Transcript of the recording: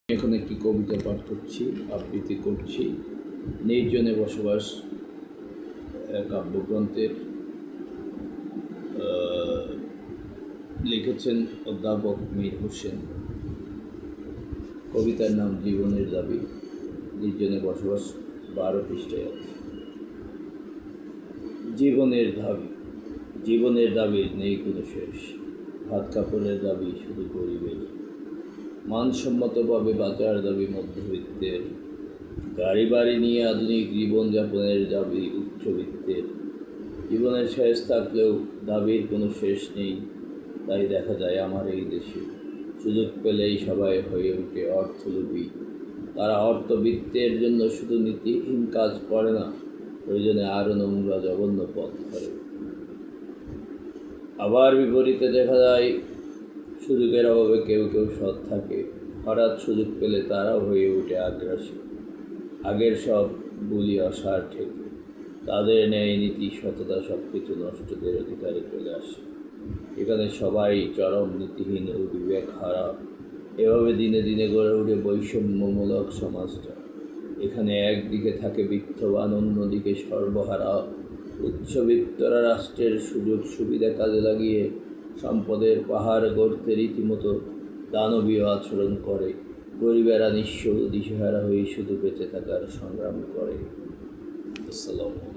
এখন একটি কবিতা পাঠ করছি, আবৃত্তি করছি। নির্জনে বসবাস কাব্যগ্রন্থের লিখেছেন অধ্যাপক মীর হোসেন। কবিতার নাম জীবনের দাবি। নির্জনে বসবাস 12 পৃষ্ঠায় আছে। জীবনের দাবির নেই কোনো শেষ। ভাত কাপড়ের দাবি শুধু গরিবের, মানসম্মতভাবে বাঁচার দাবি মধ্যবিত্তের, গাড়ি বাড়ি নিয়ে আধুনিক জীবনযাপনের দাবি উচ্চবিত্তের। জীবনের শেষ থাকলেও দাবির কোনো শেষ নেই, তাই দেখা যায় আমার এই দেশে সুযোগ পেলেই সবাই হয়ে ওঠে অর্থলোভী। তারা অর্থবিত্তের জন্য শুধু নীতিহীন কাজ করে না, প্রয়োজনে আরও নোংরা জঘন্য পথ করে। আবার বিপরীতে দেখা যায় সুযোগের অভাবে কেউ কেউ সৎ থাকে, হঠাৎ সুযোগ পেলে তারাও হয়ে ওঠে আগ্রাসী। আগের সব বুলি অসার ঠেকে তাদের ন্যায় নীতি সততা সব কিছু নষ্টদের অধিকারে চলে আসে। এখানে সবাই চরম নীতিহীন ও বিবেক হারা। এভাবে দিনে দিনে গড়ে ওঠে বৈষম্যমূলক সমাজটা। এখানে একদিকে থাকে বিত্তবান, অন্যদিকে সর্বহারা। উচ্চবিত্তরা রাষ্ট্রের সুযোগ সুবিধা কাজে লাগিয়ে সম্পদের পাহাড় গড়তে রীতিমতো দানবীয় আচরণ করে। গরিবেরা নিঃস্ব দিশেহারা হয়ে শুধু বেঁচে থাকার সংগ্রাম করে। আসসালামু আলাইকুম।